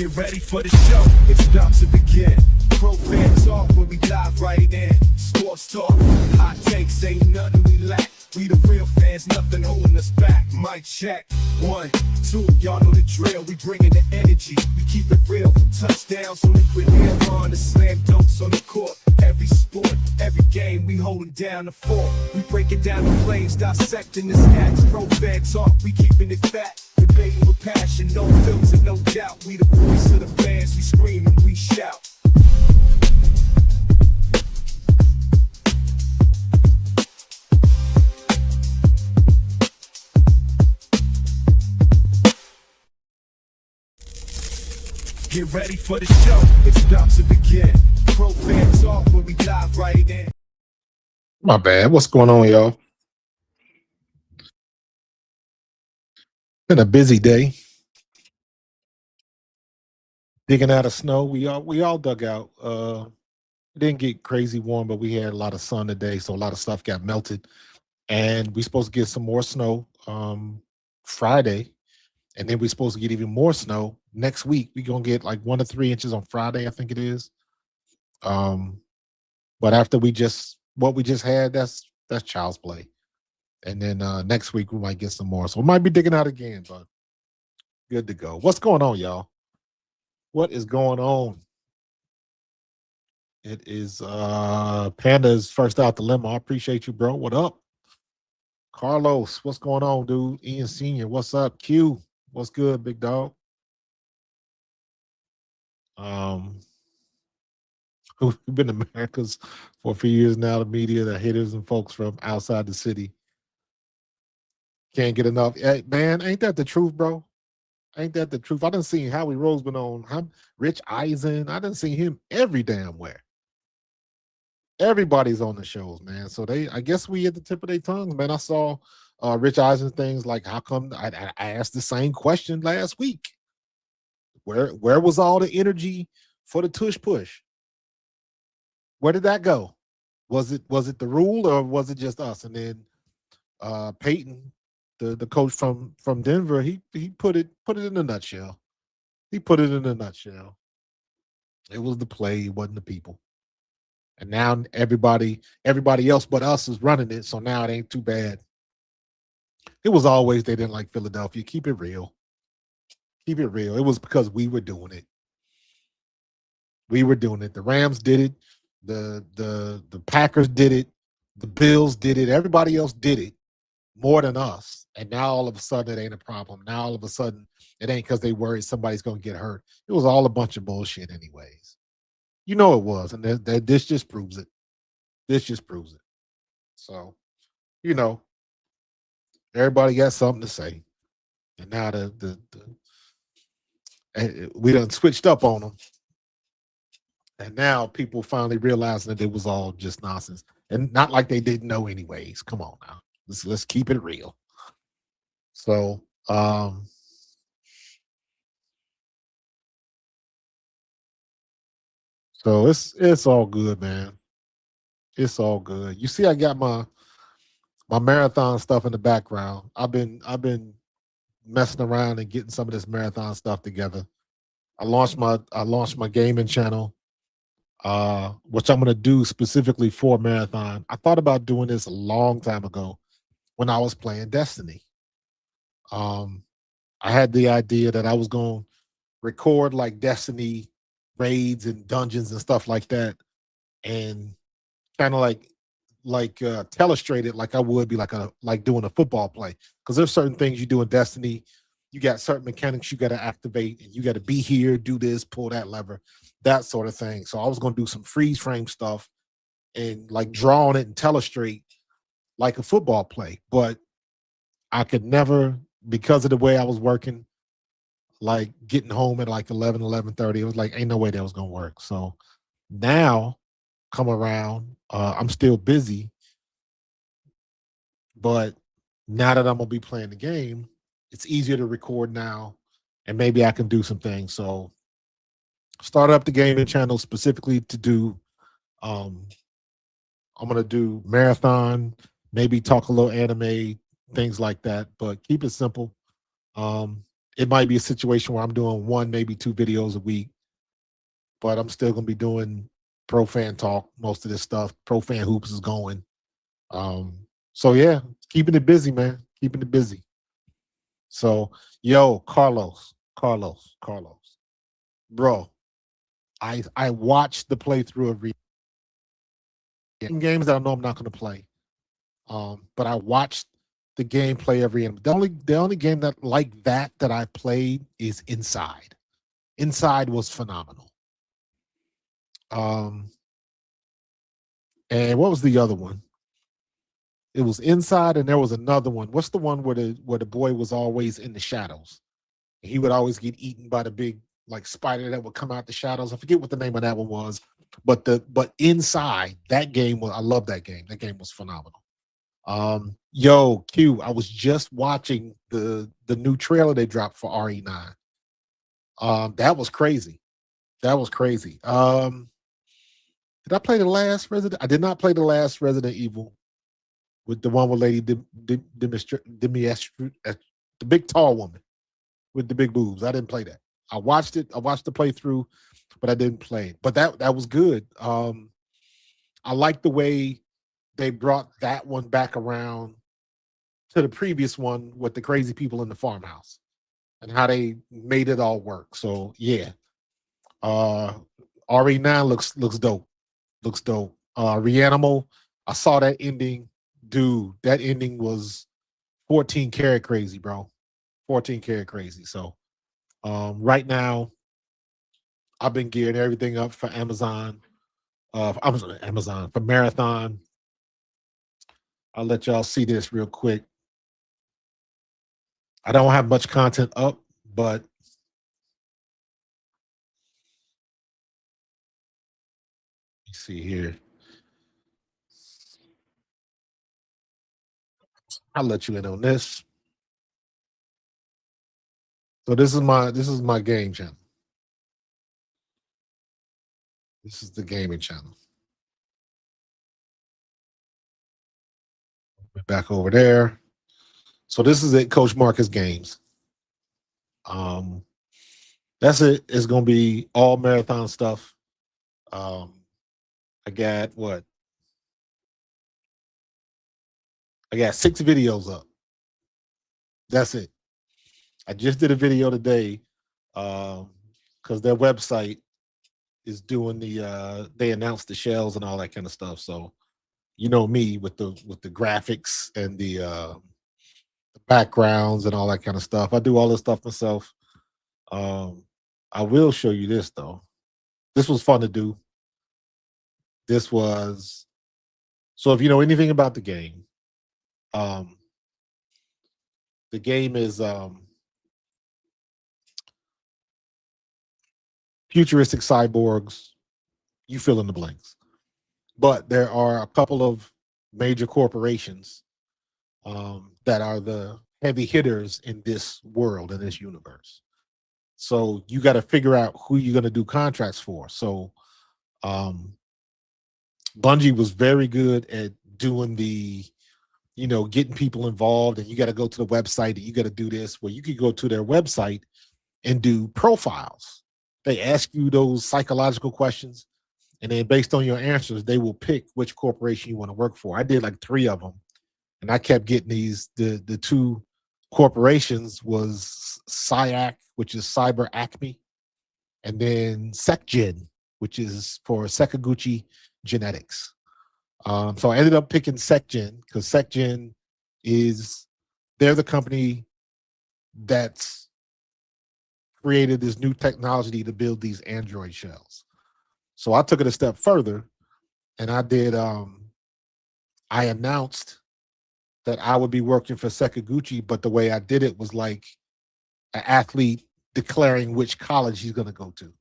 Get ready for the show, it's about to begin. Pro fan talk when we dive right in. Sports talk, hot takes, ain't nothing we lack. We the real fans, nothing holding us back. Mic check, 1, 2, y'all know the drill. We bringing the energy, we keep it real. From touchdowns on liquid air on the slam dunks on the court. Every sport, every game, we holding down the fort. We breaking down the plays, dissecting the stats. Pro fan talk, we keeping it fat. Debating with passion, no filter, no doubt. We the voice of the fans, we scream and we shout. Get ready for the show, it's about to begin. Pro fan talk when we dive right in. My bad. What's going on, y'all? Been a busy day. Digging out of snow. We all dug out. It didn't get crazy warm, but we had a lot of sun today, so a lot of stuff got melted. And we're supposed to get some more snow Friday, and then we're supposed to get even more snow next week. We're gonna get like 1 to 3 inches on Friday, I think it is. But after what we just had, that's child's play. And then next week we might get some more. So we might be digging out again, but good to go. What's going on, y'all? What is going on? It is Panda's first out the limo. I appreciate you, bro. What up? Carlos, what's going on, dude? Ian Sr., what's up? Q, what's good, big dog? We've been in Americas for a few years now, the media, the haters and folks from outside the city. Can't get enough. Hey, man, ain't that the truth, bro? Ain't that the truth? I done seen Howie Roseman on Rich Eisen. I done seen him every damn where. Everybody's on the shows, man. So I guess we at the tip of their tongues, man. I saw Rich Eisen things like, how come I asked the same question last week? Where was all the energy for the tush push? Where did that go? Was it the rule or was it just us? And then Peyton, the coach from Denver, he put it in a nutshell. He put it in a nutshell. It was the play, it wasn't the people. And now everybody else but us is running it, so now it ain't too bad. It was always they didn't like Philadelphia. Keep it real. Keep it real. It was because we were doing it. We were doing it. The Rams did it. The Packers did it. The Bills did it. Everybody else did it more than us. And now all of a sudden it ain't a problem. Now all of a sudden it ain't because they worried somebody's going to get hurt. It was all a bunch of bullshit anyways. You know it was. And this just proves it. This just proves it. So, everybody got something to say. And now we done switched up on them. And now people finally realizing that it was all just nonsense. And not like they didn't know anyways. Come on now. Let's keep it real. So it's all good, man. It's all good. You see, I got my marathon stuff in the background. I've been messing around and getting some of this marathon stuff together. I launched my gaming channel, which I'm gonna do specifically for marathon. I thought about doing this a long time ago when I was playing Destiny. I had the idea that I was gonna record like Destiny raids and dungeons and stuff like that, and kind of like telestrate it like I would be like doing a football play. Because there's certain things you do in Destiny, you got certain mechanics you got to activate, and you got to be here, do this, pull that lever, that sort of thing. So I was going to do some freeze frame stuff and like draw on it and telestrate like a football play, but I could never, because of the way I was working, like getting home at like 11:30. It was like ain't no way that was gonna work. So now come around, I'm still busy, but now that I'm gonna be playing the game, it's easier to record now, and maybe I can do some things. So start up the gaming channel specifically to do. I'm gonna do marathon, maybe talk a little anime, things like that, but keep it simple. it might be a situation where I'm doing one, maybe two videos a week, but I'm still gonna be doing pro fan talk, most of this stuff. Pro fan hoops is going. Um, so yeah, keeping it busy, man. Keeping it busy. So, yo, Carlos, bro. I watched the playthrough of games that I know I'm not going to play. But I watched the gameplay every end. The only game that like that I played is Inside. Inside was phenomenal. Um, and what was the other one? It was Inside, and there was another one. What's the one where the boy was always in the shadows? He would always get eaten by the big like spider that would come out the shadows. I forget what the name of that one was, but Inside that game was I love that game. That game was phenomenal. Yo, Q, I was just watching the new trailer they dropped for RE9. That was crazy. That was crazy. Did I play the last Resident? I did not play the last Resident Evil with the one with Lady Dimitri, the big tall woman with the big boobs. I didn't play that. I watched it. I watched the playthrough, but I didn't play it. But that was good. I like the way they brought that one back around to the previous one with the crazy people in the farmhouse and how they made it all work. So yeah, uh, RE9 looks dope. Looks dope. Reanimal, I saw that ending, dude. That ending was 14 karat crazy, bro. 14 karat crazy. So right now, I've been gearing everything up for Amazon. Amazon for Marathon. I'll let y'all see this real quick. I don't have much content up, but you see here. I'll let you in on this. So this is my game channel. This is the gaming channel. Back over there. So this is it, Coach Marcus Games. Um, that's it. It's gonna be all marathon stuff. Um, I got what? I got 6 videos up. That's it. I just did a video today because their website is doing they announced the shells and all that kind of stuff. So you know me with the graphics and the backgrounds and all that kind of stuff. I do all this stuff myself. Um, I will show you this though. This was fun to do. This was so if you know anything about um, the game is futuristic cyborgs. You fill in the blanks, but there are a couple of major corporations that are the heavy hitters in this world in this universe. So you got to figure out who you're going to do contracts for. So um, Bungie was very good at doing getting people involved, and you got to go to the website and you got to do this. Well, you could go to their website and do profiles. They ask you those psychological questions, and then based on your answers, they will pick which corporation you want to work for. I did like 3 of them, and I kept getting these. The 2 corporations was SciAc, which is Cyber Acme, and then SecGen, which is for Sekaguchi Genetics. So I ended up picking SecGen because SecGen is they're the company that's created this new technology to build these Android shells. So I took it a step further, and I announced that I would be working for Sekaguchi, but the way I did it was like an athlete declaring which college he's going to go to.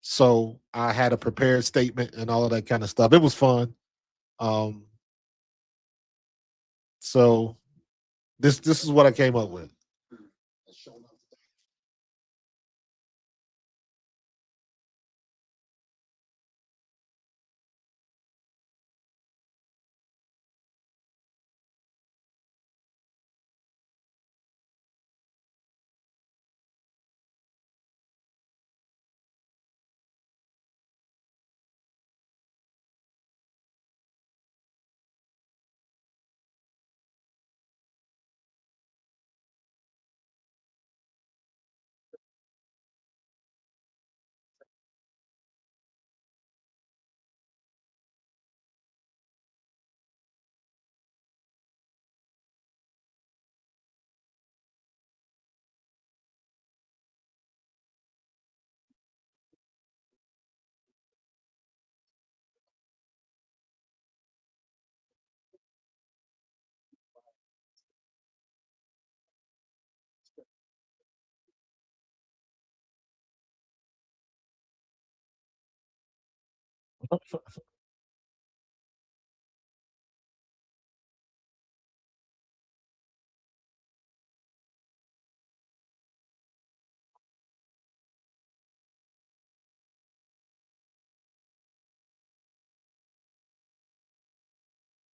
So I had a prepared statement and all of that kind of stuff. It was fun. Um, so this is what I came up with.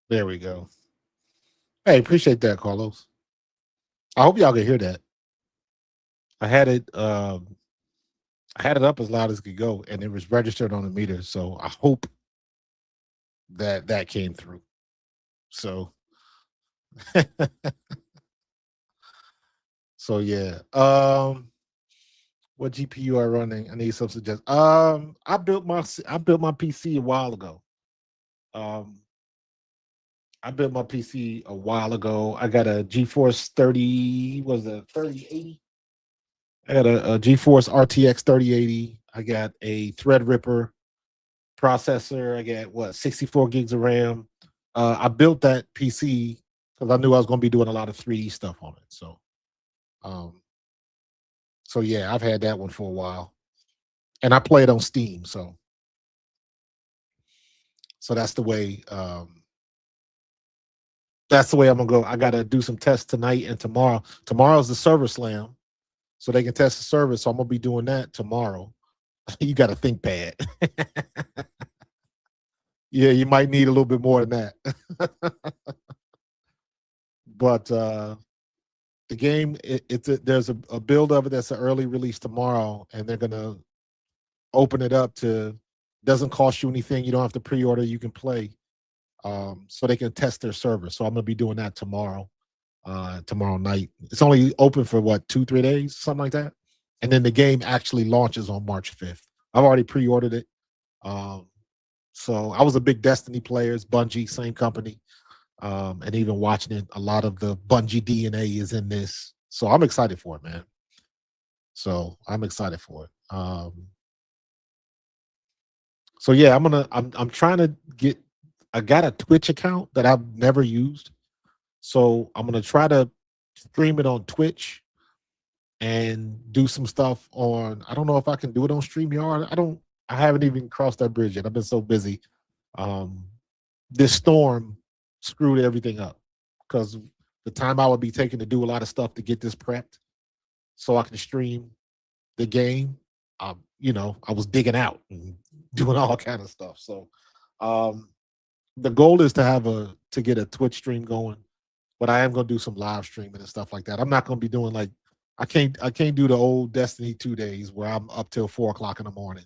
There we go. Hey, appreciate that, Carlos. I hope y'all can hear that. I had it. I had it up as loud as it could go, and it was registered on the meter. So I hope that that came through. So, so yeah. What GPU are running? I need some suggestions. I built my PC a while ago. Um, I built my PC a while ago. I got a GeForce 30. Was it 3080? I got a GeForce RTX 3080. I got a Threadripper processor. I got what 64 gigs of RAM. I built that PC because I knew I was going to be doing a lot of 3D stuff on it. Um, so yeah, I've had that one for a while, and I play it on Steam. So that's the way. That's the way I'm gonna go. I got to do some tests tonight and tomorrow. Tomorrow's the server slam, so they can test the server. So I'm gonna be doing that tomorrow. You got to think bad. Yeah, you might need a little bit more than that. But the game, there's a build of it that's an early release tomorrow, and they're gonna open it up to doesn't cost you anything. You don't have to pre-order. You can play, so they can test their server. So I'm gonna be doing that tomorrow night. It's only open for what 2-3 days, something like that, and then the game actually launches on March 5th. I've already pre-ordered it. Um, so I was a big Destiny player. It's Bungie, same company. And even watching it, a lot of the Bungie DNA is in this. So I'm excited for it, man. So I'm excited for it. So yeah, I'm trying to get I got a Twitch account that I've never used. So I'm gonna try to stream it on Twitch and do some stuff on I don't know if I can do it on StreamYard. I haven't even crossed that bridge yet. I've been so busy. Um this storm screwed everything up because the time I would be taking to do a lot of stuff to get this prepped so I can stream the game. I was digging out and doing all kind of stuff. So um, the goal is to get a Twitch stream going, but I am gonna do some live streaming and stuff like that. I'm not gonna be doing like I can't do the old Destiny 2 days where I'm up till 4 o'clock in the morning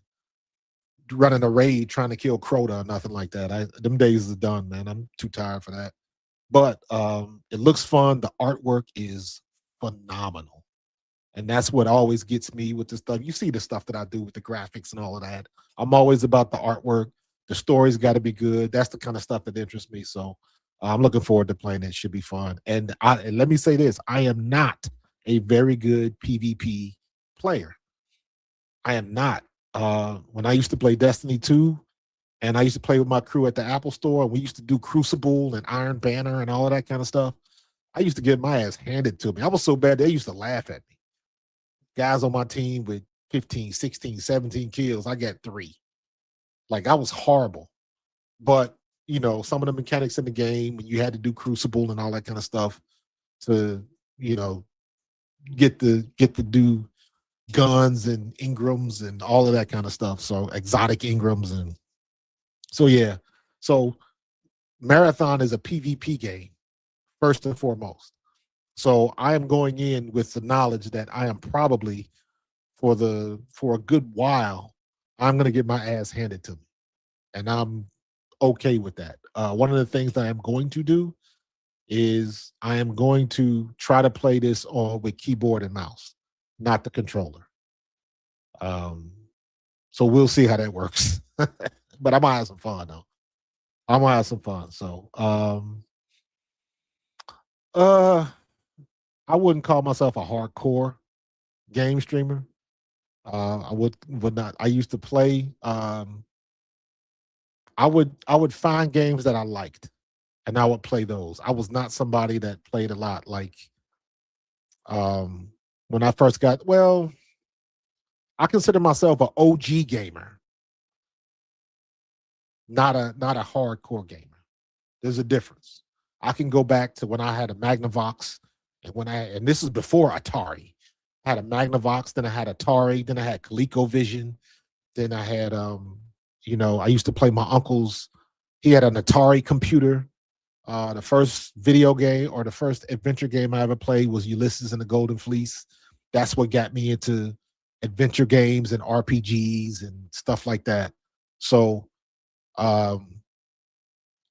running a raid trying to kill Crota or nothing like that. Them days are done, man. I'm too tired for that. But it looks fun. The artwork is phenomenal. And that's what always gets me with the stuff. You see the stuff that I do with the graphics and all of that. I'm always about the artwork. The story's got to be good. That's the kind of stuff that interests me. So I'm looking forward to playing it. It should be fun. And let me say this: I am not a very good PvP player. I am not. When I used to play Destiny 2, and I used to play with my crew at the Apple Store, and we used to do Crucible and Iron Banner and all of that kind of stuff. I used to get my ass handed to me. I was so bad they used to laugh at me. Guys on my team with 15, 16, 17 kills, I got 3. Like I was horrible. But some of the mechanics in the game when you had to do Crucible and all that kind of stuff to, you know, get to do guns and Ingrams and all of that kind of stuff. So exotic Ingrams and so yeah. So Marathon is a PvP game first and foremost. So I am going in with the knowledge that I am probably for a good while, I'm going to get my ass handed to me, and I'm okay with that. One of the things that I'm going to do is I am going to try to play this on with keyboard and mouse, not the controller. Um, so we'll see how that works. But I'm gonna have some fun though. I'm gonna have some fun. So uh I wouldn't call myself a hardcore game streamer. I would not. I used to play. I would find games that I liked, and I would play those. I was not somebody that played a lot. Like um, when I first got. Well, I consider myself an OG gamer. not a hardcore gamer. There's a difference. I can go back to when I had a Magnavox, and this is before Atari. I had a Magnavox, then I had Atari, then I had ColecoVision, then I had I used to play my uncle's. He had an Atari computer. The first video game or the first adventure game I ever played was Ulysses and the Golden Fleece. That's what got me into adventure games and RPGs and stuff like that. So um,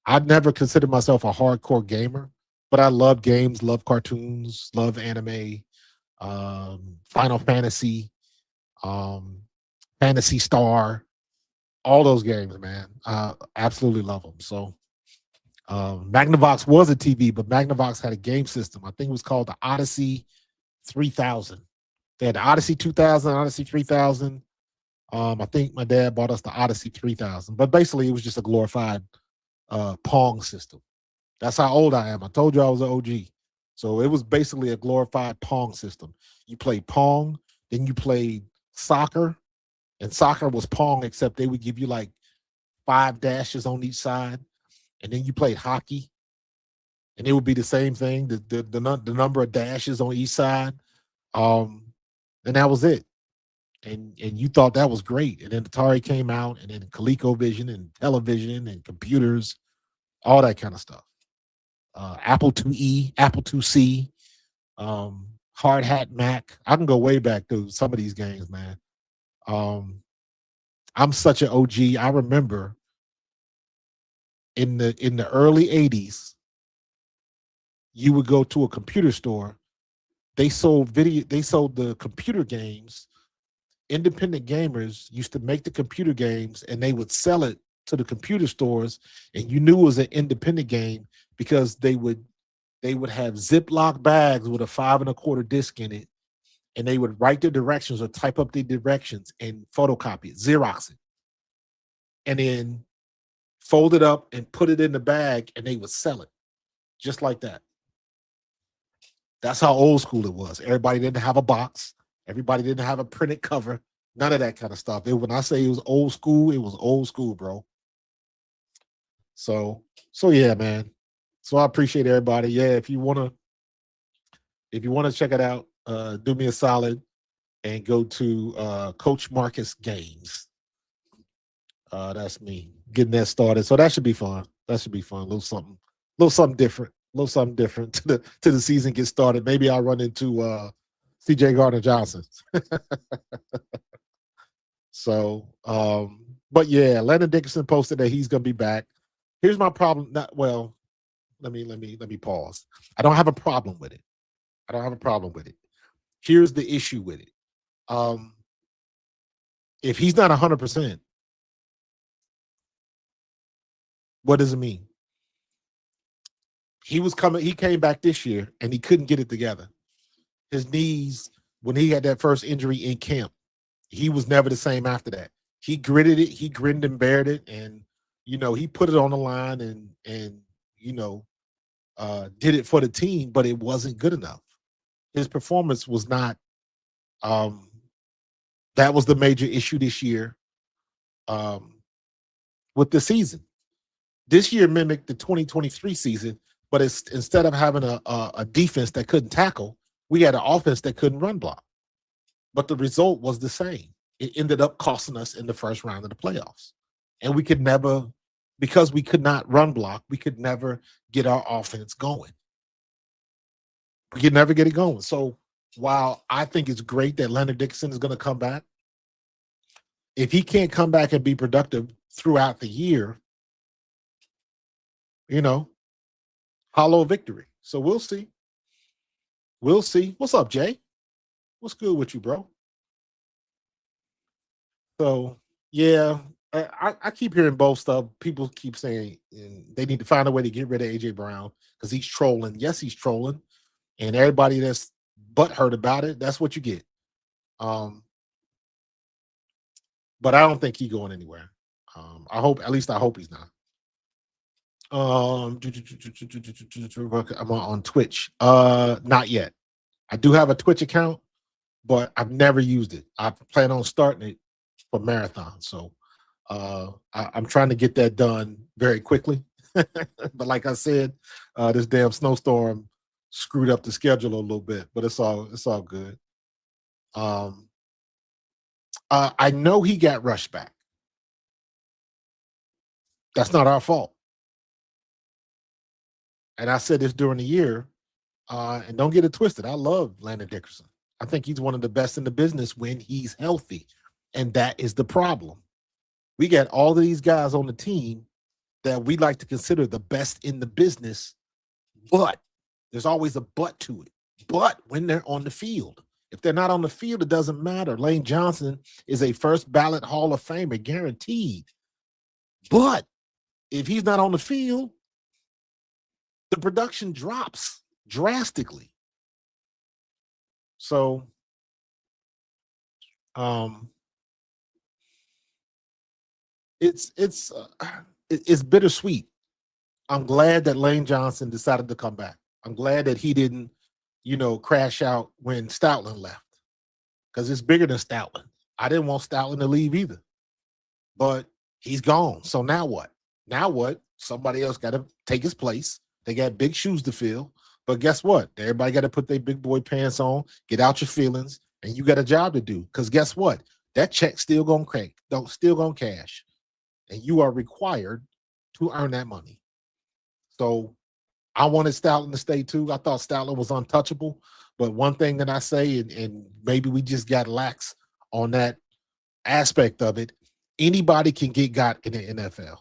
I never considered myself a hardcore gamer, but I love games, love cartoons, love anime, Final Fantasy, um, Fantasy Star, all those games, man. Absolutely love them. So Magnavox was a TV, but Magnavox had a game system. I think it was called the Odyssey 3000. They had the Odyssey 2000, Odyssey 3000. I think my dad bought us the Odyssey 3000, but basically it was just a glorified Pong system. That's how old I am. I told you I was an OG. So it was basically a glorified Pong system. You played Pong, then you played soccer, and soccer was Pong, except they would give you like 5 dashes on each side. And then you played hockey, and it would be the same thing, the number of dashes on each side. And that was it. And you thought that was great. And then Atari came out, and then ColecoVision and television and computers, all that kind of stuff. Apple IIe, Apple IIc, Hard Hat Mac. I can go way back to some of these games, man. I'm such an OG. I remember in the early 80s, you would go to a computer store. They sold the computer games. Independent gamers used to make the computer games, and they would sell it to the computer stores, and you knew it was an independent game because they would have Ziploc bags with a 5 1/4 disc in it, and they would write the directions or type up the directions and photocopy it, Xerox it, and then fold it up and put it in the bag, and they would sell it just like that. That's how old school it was. Everybody didn't have a box. Everybody didn't have a printed cover. None of that kind of stuff. When I say it was old school, it was old school, bro. So yeah, man. So I appreciate everybody. Yeah, if you wanna check it out, do me a solid and go to Coach Marcus Games. That's me getting that started. So that should be fun. That should be fun. A little something different. A little something different to the season gets started. Maybe I'll run into CJ Gardner Johnson. So, but yeah, Landon Dickerson posted that he's gonna be back. Here's my problem. Let me pause. I don't have a problem with it. Here's the issue with it. If he's not 100%, what does it mean? He came back this year and he couldn't get it together. His knees, when he had that first injury in camp, he was never the same after that. He gritted it, he grinned and bared it, and he put it on the line and did it for the team, but it wasn't good enough. His performance was not. That was the major issue this year with the season. This year mimicked the 2023 season, but instead of having a defense that couldn't tackle, we had an offense that couldn't run block. But the result was the same. It ended up costing us in the first round of the playoffs. And we could never, because we could not run block, we could never get our offense going. We could never get it going. So while I think it's great that Leonard Dickerson is going to come back, if he can't come back and be productive throughout the year, hollow victory. So we'll see. We'll see. What's up, Jay? What's good with you, bro? So yeah, I keep hearing both stuff. People keep saying they need to find a way to get rid of AJ Brown because he's trolling. Yes, he's trolling, and everybody that's butthurt about it, that's what you get. But I don't think he's going anywhere. I hope he's not. I'm on Twitch. Not yet. I do have a Twitch account, but I've never used it. I plan on starting it for marathon. So I'm trying to get that done very quickly. But like I said, this damn snowstorm screwed up the schedule a little bit, but it's all good. Um, I know he got rushed back. That's not our fault. And I said this during the year, and don't get it twisted. I love Landon Dickerson. I think he's one of the best in the business when he's healthy, and that is the problem. We got all of these guys on the team that we like to consider the best in the business, but there's always a but to it. But when they're on the field, if they're not on the field, it doesn't matter. Lane Johnson is a first ballot Hall of Famer, guaranteed. But if he's not on the field, the production drops drastically. So, it's bittersweet. I'm glad that Lane Johnson decided to come back. I'm glad that he didn't, crash out when Stoutland left, because it's bigger than Stoutland. I didn't want Stoutland to leave either, but he's gone. So now what? Now what? Somebody else got to take his place. They got big shoes to fill. But guess what? Everybody got to put their big boy pants on, get out your feelings, and you got a job to do. Because guess what? That check still gonna crank, still gonna cash, and you are required to earn that money. So I wanted Stoutland to stay too. I thought Stoutland was untouchable. But one thing that I say, and maybe we just got lax on that aspect of it, anybody can get got in the NFL.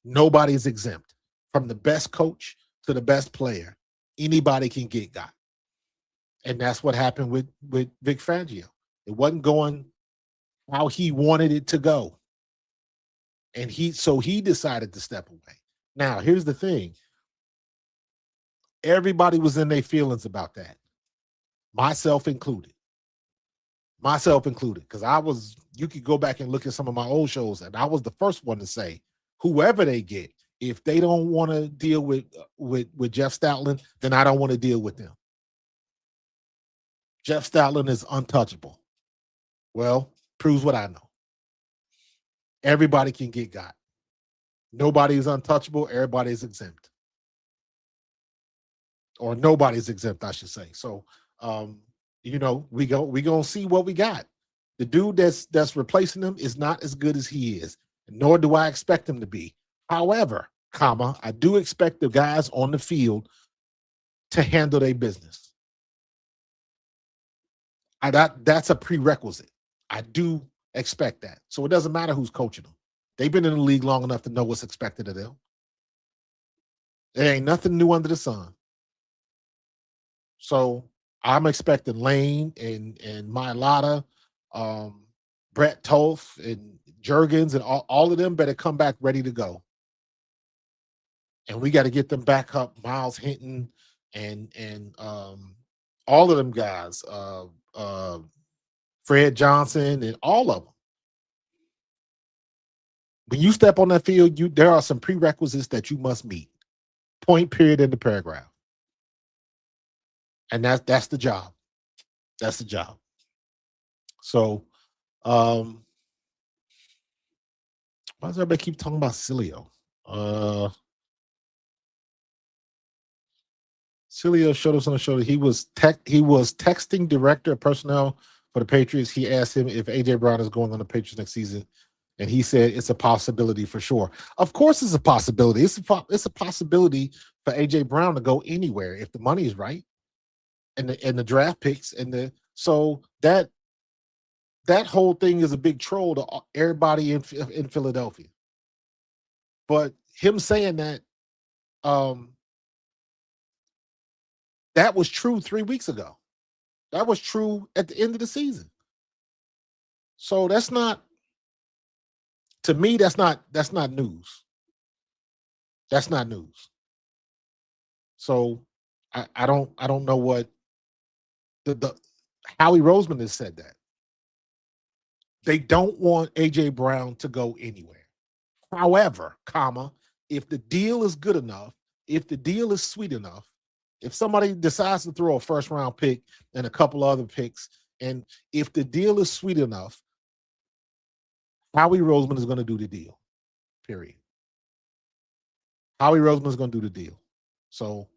Nobody's exempt. From the best coach to the best player, anybody can get got. And that's what happened with Vic Fangio. It wasn't going how he wanted it to go. And he decided to step away. Now, here's the thing. Everybody was in their feelings about that. Myself included. Because you could go back and look at some of my old shows, and I was the first one to say, whoever they get, if they don't want to deal with Jeff Stoutland, then I don't want to deal with them. Jeff Stoutland is untouchable. Well, proves what I know. Everybody can get got. Nobody is untouchable. Everybody is exempt. Or nobody's exempt, I should say. So, we gonna see what we got. The dude that's replacing him is not as good as he is, nor do I expect him to be. However, I do expect the guys on the field to handle their business. That's a prerequisite. I do expect that. So it doesn't matter who's coaching them. They've been in the league long enough to know what's expected of them. There ain't nothing new under the sun. So I'm expecting Lane and Mailata, Brett Toth and Juergens and all of them better come back ready to go. And we got to get them back up. Miles Hinton and all of them guys, Fred Johnson and all of them. When you step on that field, there are some prerequisites that you must meet. Point, period, in the paragraph. And that's the job. That's the job. So, why does everybody keep talking about Cilio? Cilio showed us on the show that he was texting director of personnel for the Patriots. He asked him if AJ Brown is going on the Patriots next season, and he said it's a possibility for sure. Of course, it's a possibility. It's a possibility for AJ Brown to go anywhere if the money is right, and the draft picks so that whole thing is a big troll to everybody in Philadelphia. But him saying that, that was true 3 weeks ago. That was true at the end of the season. So that's not, to me, that's not news. That's not news. So I don't know what the Howie Roseman has said that. They don't want AJ Brown to go anywhere. However, if the deal is good enough, if the deal is sweet enough, if somebody decides to throw a first round pick and a couple other picks, and if the deal is sweet enough, Howie Roseman is going to do the deal. Period. Howie Roseman is going to do the deal. So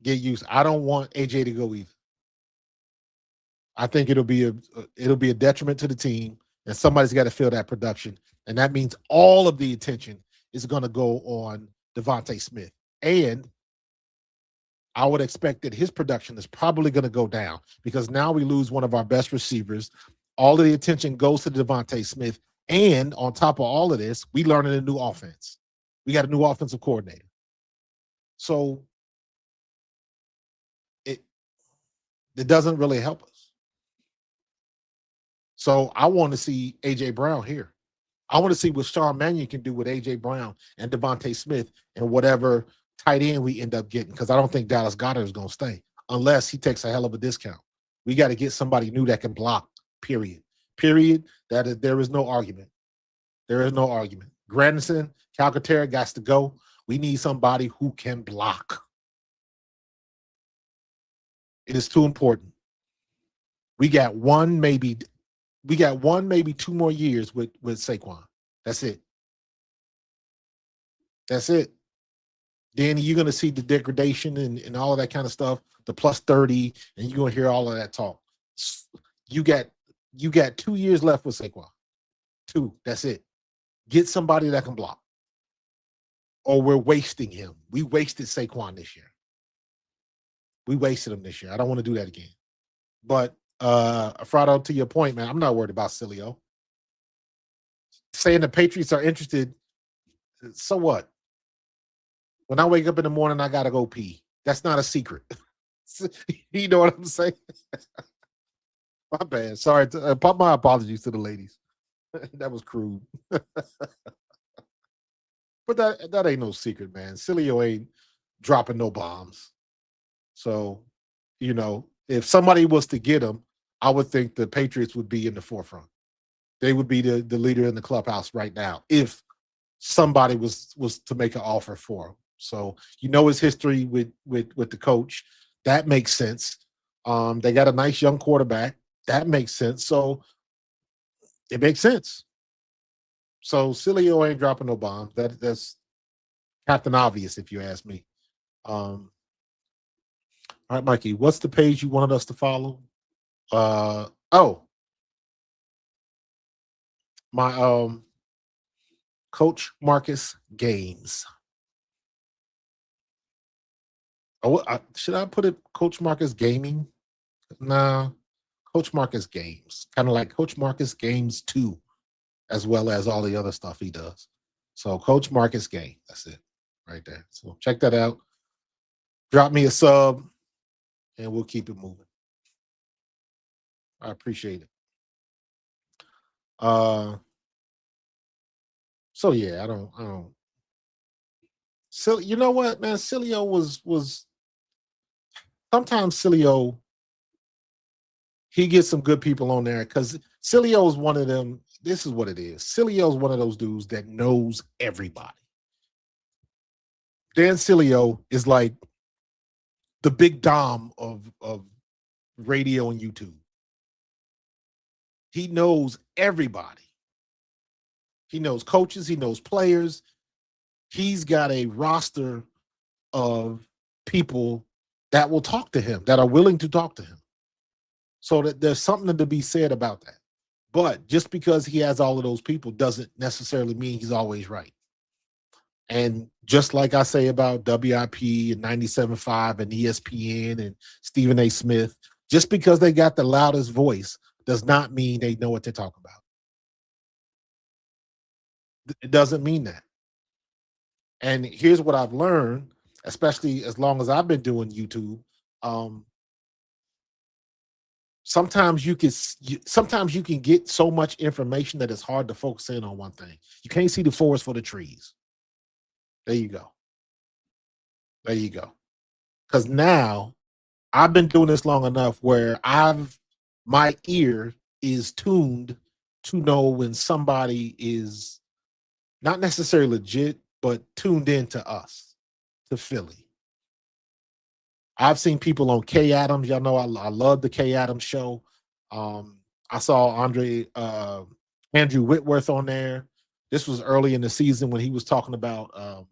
get used. I don't want AJ to go either. I think it'll be a detriment to the team, and somebody's got to feel that production, and that means all of the attention is going to go on Devontae Smith, and I would expect that his production is probably going to go down because now we lose one of our best receivers. All of the attention goes to Devontae Smith, and on top of all of this, we learning a new offense. We got a new offensive coordinator, so it doesn't really help us. So I want to see A.J. Brown here. I want to see what Sean Mannion can do with A.J. Brown and Devontae Smith and whatever tight end we end up getting, because I don't think Dallas Goedert is going to stay unless he takes a hell of a discount. We got to get somebody new that can block, period. Period. There is no argument. There is no argument. Granderson, Calcaterra got to go. We need somebody who can block. It is too important. We got one, maybe 2 more years with Saquon. That's it. That's it. Then you're going to see the degradation and all of that kind of stuff, the plus 30, and you're going to hear all of that talk. You got 2 years left with Saquon. 2. That's it. Get somebody that can block. Or we're wasting him. We wasted Saquon this year. We wasted him this year. I don't want to do that again. But Frado, to your point, man, I'm not worried about Cilio. Saying the Patriots are interested, so what? When I wake up in the morning, I gotta go pee. That's not a secret. You know what I'm saying? My bad. Sorry. My apologies to the ladies. That was crude. But that ain't no secret, man. Cilio ain't dropping no bombs. So, if somebody was to get him, I would think the Patriots would be in the forefront. They would be the leader in the clubhouse right now if somebody was to make an offer for him. So his history with the coach. That makes sense. They got a nice young quarterback. That makes sense. So it makes sense. So Cilio ain't dropping no bombs. That's Captain Obvious, if you ask me. All right, Mikey, what's the page you wanted us to follow? My Coach Marcus Games. Should I put it Coach Marcus Gaming? Nah, Coach Marcus Games. Kind of like Coach Marcus Games 2, as well as all the other stuff he does. So Coach Marcus Game. That's it right there. So check that out. Drop me a sub, and we'll keep it moving. I appreciate it. So yeah, I don't. So you know what, man? Cilio was sometimes Cilio. He gets some good people on there because Cilio is one of them. This is what it is. Cilio is one of those dudes that knows everybody. Dan Cilio is like the big Dom of radio and YouTube. He knows everybody. He knows coaches. He knows players. He's got a roster of people that will talk to him, that are willing to talk to him. So that there's something to be said about that. But just because he has all of those people doesn't necessarily mean he's always right. And just like I say about WIP and 97.5 and ESPN and Stephen A. Smith, just because they got the loudest voice does not mean they know what they're talking about. It doesn't mean that. And here's what I've learned, especially as long as I've been doing YouTube. Sometimes you can get so much information that it's hard to focus in on one thing. You can't see the forest for the trees. There you go. There you go. Because now I've been doing this long enough where my ear is tuned to know when somebody is not necessarily legit, but tuned into us, to Philly. I've seen people on K Adams. Y'all know I love the K Adams show. I saw Andre Andrew Whitworth on there. This was early in the season when he was talking about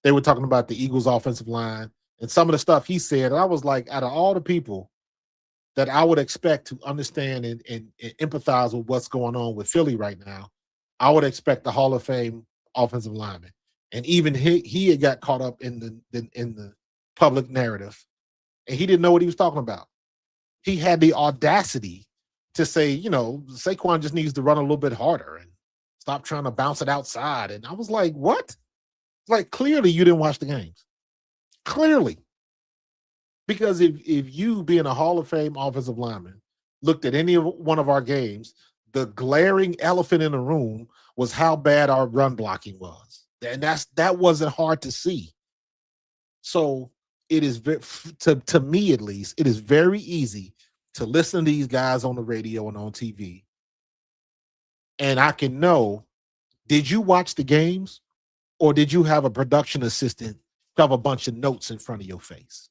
they were talking about the Eagles offensive line and some of the stuff he said. And I was like, out of all the people that I would expect to understand and empathize with what's going on with Philly right now, I would expect the Hall of Fame offensive lineman. And even he had got caught up in the public narrative, and he didn't know what he was talking about. He had the audacity to say, Saquon just needs to run a little bit harder and stop trying to bounce it outside. And I was like, what? Like, clearly you didn't watch the games. Clearly. Because if you, being a Hall of Fame offensive lineman, looked at any of one of our games, the glaring elephant in the room was how bad our run blocking was. And that wasn't hard to see. So it is, to me at least, it is very easy to listen to these guys on the radio and on TV. And I can know, did you watch the games, or did you have a production assistant shove a bunch of notes in front of your face?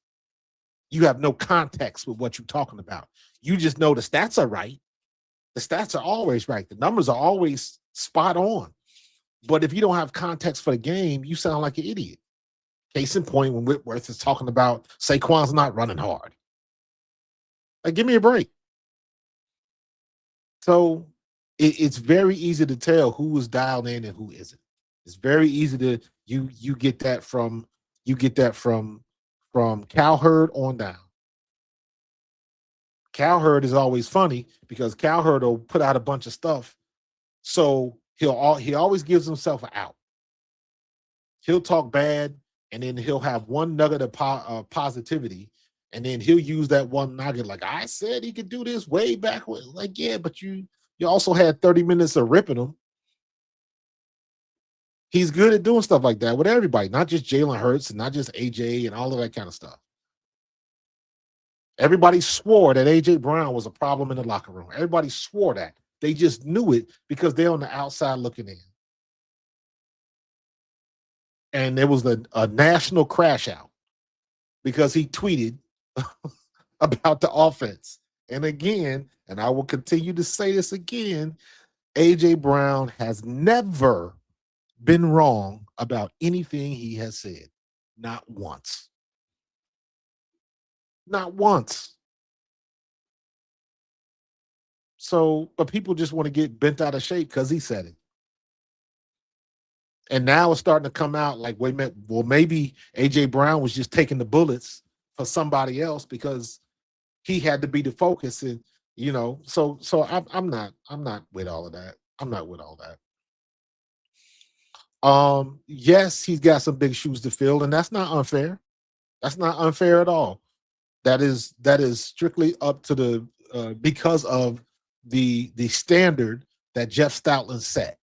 You have no context with what you're talking about. You just know the stats are right. The stats are always right. The numbers are always spot on. But if you don't have context for the game, you sound like an idiot. Case in point, when Whitworth is talking about Saquon's not running hard. Like, give me a break. So it's very easy to tell who is dialed in and who isn't. It's very easy to you get that from Cowherd on down. Cowherd is always funny because Cowherd will put out a bunch of stuff, so he always gives himself an out. He'll talk bad, and then he'll have one nugget of positivity, and then he'll use that one nugget like, I said he could do this way back when. Like, yeah, but you also had 30 minutes of ripping him. He's good at doing stuff like that with everybody, not just Jalen Hurts and not just AJ and all of that kind of stuff. Everybody swore that AJ Brown was a problem in the locker room. Everybody swore that. They just knew it because they're on the outside looking in. And there was a national crash out because he tweeted about the offense. And again, and I will continue to say this again, AJ Brown has never been wrong about anything he has said. Not once. Not once. So, but people just want to get bent out of shape because he said it. And now it's starting to come out like, wait a minute, well, maybe AJ Brown was just taking the bullets for somebody else because he had to be the focus. And, so I'm not with all of that. I'm not with all that. Yes, he's got some big shoes to fill, and that's not unfair. That's not unfair at all. That is strictly up to the because of the standard that Jeff Stoutland set.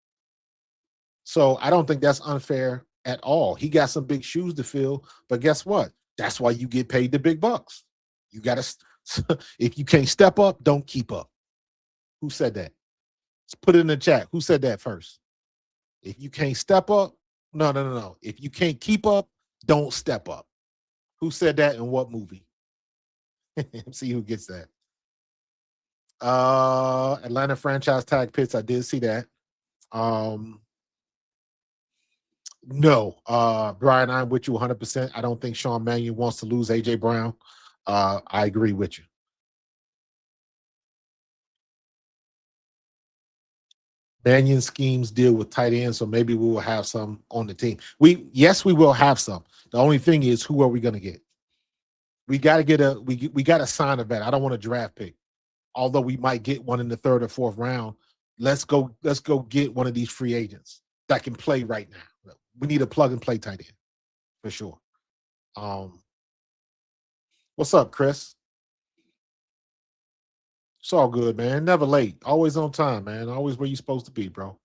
So I don't think that's unfair at all. He got some big shoes to fill, but guess what? That's why you get paid the big bucks. You got to, if you can't step up, don't keep up. Who said that? Let's put it in the chat. Who said that first? If you can't step up, no. If you can't keep up, don't step up. Who said that and what movie? See who gets that. Atlanta franchise tag pits. I did see that. No, Brian, I'm with you 100%. I don't think Sean Mannion wants to lose AJ Brown. I agree with you. Mannion schemes deal with tight ends, so maybe we will have some on the team. Yes, we will have some. The only thing is, who are we going to get? We got to get we got to sign a vet. I don't want a draft pick, although we might get one in the third or fourth round. Let's go get one of these free agents that can play right now. We need a plug and play tight end for sure. What's up, Chris? It's all good, man. Never late. Always on time, man. Always where you're supposed to be, bro.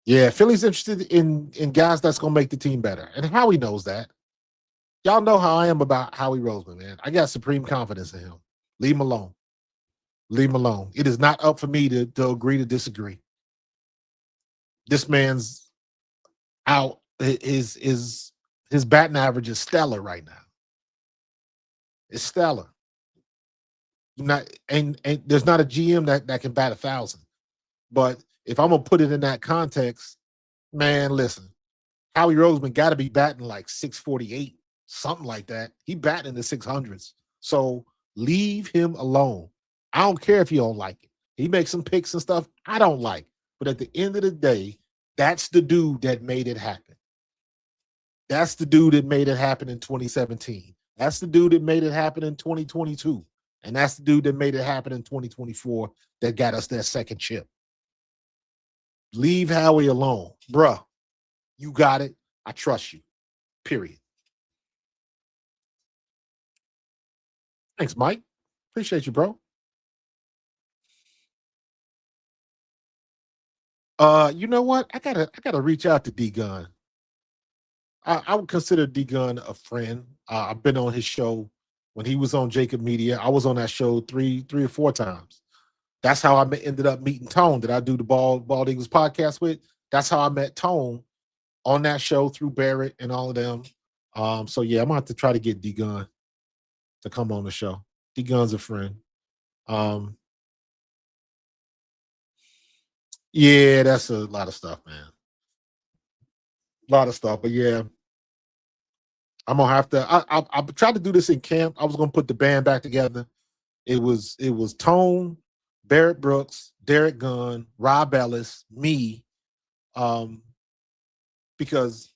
Yeah, Philly's interested in guys that's gonna make the team better, and Howie knows that. Y'all know how I am about Howie Roseman, man. I got supreme confidence in him. Leave him alone. Leave him alone. It is not up for me to agree to disagree. This man's out. His batting average is stellar right now. It's stellar. Not and there's not a GM that can bat 1,000. But if I'm gonna put it in that context, man, listen, Howie Roseman got to be batting like 648, something like that. He batting in the 600s. So leave him alone. I don't care if you don't like it. He makes some picks and stuff I don't like. But at the end of the day, that's the dude that made it happen. That's the dude that made it happen in 2017. That's the dude that made it happen in 2022. And that's the dude that made it happen in 2024 that got us that second chip. Leave Howie alone. Bruh, you got it. I trust you. Period. Thanks, Mike. Appreciate you, bro. You know what? I gotta reach out to D Gun. I would consider D Gun a friend. I've been on his show when he was on Jacob Media. I was on that show three or four times. That's how I ended up meeting Tone that I do the Bald Eagles podcast with. That's how I met Tone on that show through Barrett and all of them. So yeah, I'm gonna have to try to get D Gun to come on the show. D Gun's a friend. Yeah, that's a lot of stuff, man. A lot of stuff, but yeah, I'm gonna have to. I tried to do this in camp. I was gonna put the band back together. It was Tone, Barrett Brooks, Derek Gunn, Rob Ellis, me, because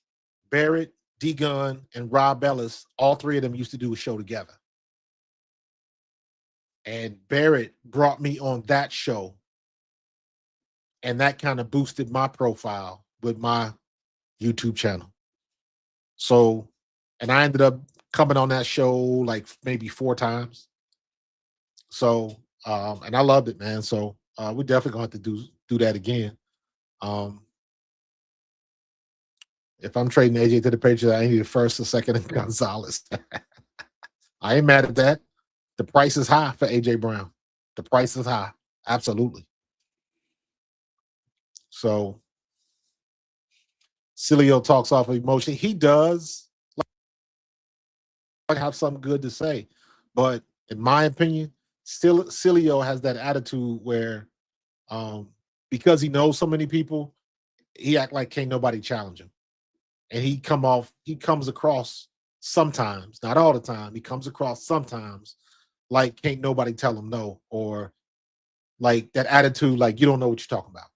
Barrett, D Gunn, and Rob Ellis, all three of them used to do a show together. And Barrett brought me on that show. And that kind of boosted my profile with my YouTube channel. So, and I ended up coming on that show like maybe 4 times. So, and I loved it, man. So, we're definitely gonna have to do that again. If I'm trading AJ to the Patriots, I need a first, a second, and Gonzalez. I ain't mad at that. The price is high for AJ Brown. The price is high. Absolutely. So Cilio talks off of emotion. He does like have something good to say. But in my opinion, Cilio has that attitude where because he knows so many people, he act like can't nobody challenge him. And he comes across sometimes, not all the time, he comes across sometimes like can't nobody tell him no, or like that attitude, like you don't know what you're talking about.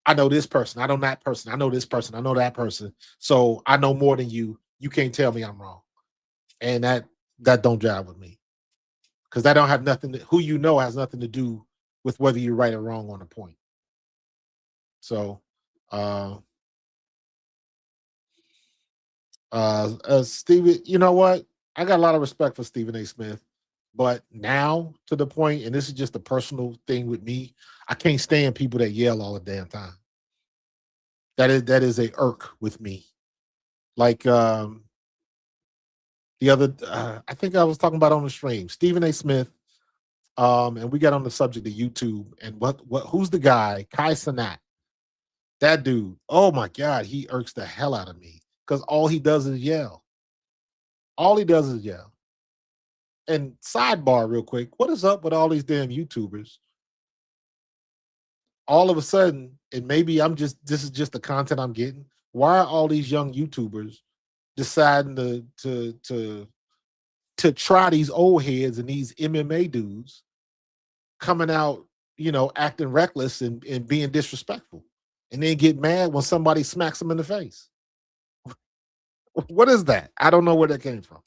I know this person, I know that person, I know this person, I know that person. So I know more than you. You can't tell me I'm wrong. And that don't jive with me. Because that don't have nothing to, who you know has nothing to do with whether you're right or wrong on a point. So Stephen, you know what? I got a lot of respect for Stephen A. Smith. But now to the point, and this is just a personal thing with me, I can't stand people that yell all the damn time. That is a irk with me. Like the other, I think I was talking about on the stream, Stephen A. Smith, and we got on the subject of YouTube and who's the guy, Kai Cenat. That dude, oh my God, he irks the hell out of me because all he does is yell. All he does is yell. And sidebar real quick, what is up with all these damn YouTubers? All of a sudden, and maybe this is just the content I'm getting. Why are all these young YouTubers deciding to try these old heads and these MMA dudes coming out, acting reckless and being disrespectful, and then get mad when somebody smacks them in the face? What is that? I don't know where that came from.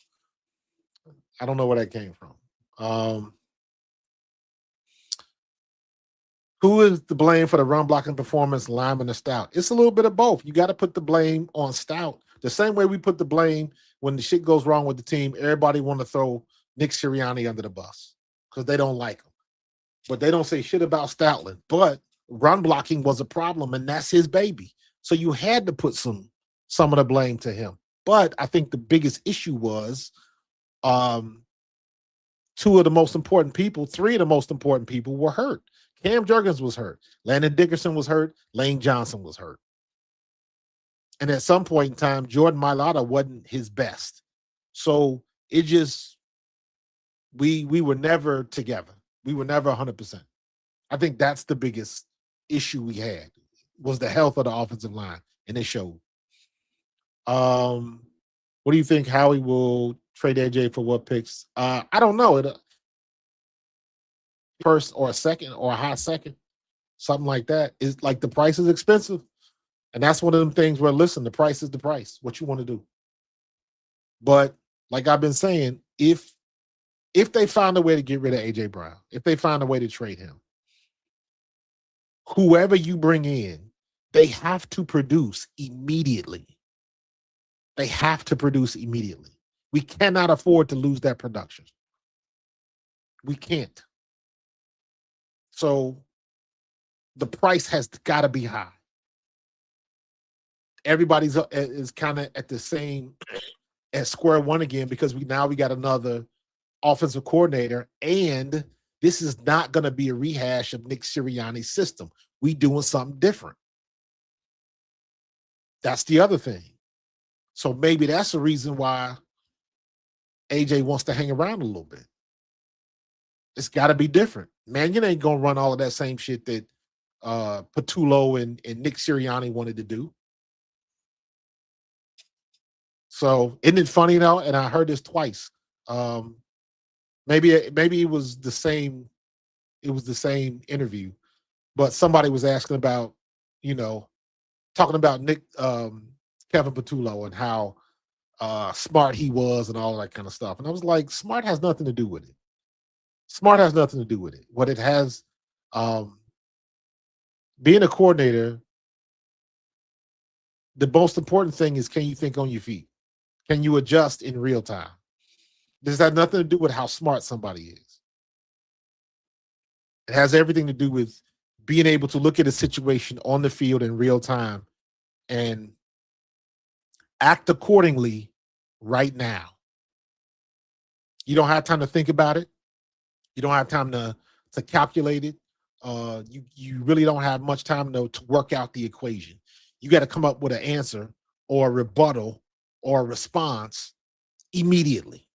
Who is to blame for the run blocking performance, Lyman or Stout? It's a little bit of both. You got to put the blame on Stout. The same way we put the blame when the shit goes wrong with the team, everybody want to throw Nick Sirianni under the bus because they don't like him. But they don't say shit about Stoutland. But run blocking was a problem, and that's his baby. So you had to put some of the blame to him. But I think the biggest issue was 2 of the most important people, 3 of the most important people were hurt. Cam Jurgens was hurt. Landon Dickerson was hurt. Lane Johnson was hurt. And at some point in time, Jordan Mailata wasn't his best. So it just, we were never together. We were never 100%. I think that's the biggest issue we had was the health of the offensive line, and it showed. Um, what do you think Howie will trade AJ for what picks? I don't know. First or a second or a high second, something like that. Is like the price is expensive. And that's one of them things where listen, the price is the price. What you want to do. But like I've been saying, if they find a way to get rid of AJ Brown, if they find a way to trade him, whoever you bring in, they have to produce immediately. They have to produce immediately. We cannot afford to lose that production. We can't. So the price has got to be high. Everybody's is kind of at the same at square one again because we got another offensive coordinator, and this is not going to be a rehash of Nick Sirianni's system. We doing something different. That's the other thing. So maybe that's the reason why AJ wants to hang around a little bit. It's got to be different. Man, you ain't going to run all of that same shit that Patullo and Nick Sirianni wanted to do. So isn't it funny now? And I heard this twice. Maybe it was the same. It was the same interview, but somebody was asking about, talking about Nick Kevin Patullo and how smart he was and all that kind of stuff. And I was like, smart has nothing to do with it. Smart has nothing to do with it. What it has, being a coordinator, the most important thing is, can you think on your feet? Can you adjust in real time? This has nothing to do with how smart somebody is. It has everything to do with being able to look at a situation on the field in real time and act accordingly right now. You don't have time to think about it. You don't have time to calculate it. You really don't have much time to work out the equation. You got to come up with an answer or a rebuttal or a response immediately.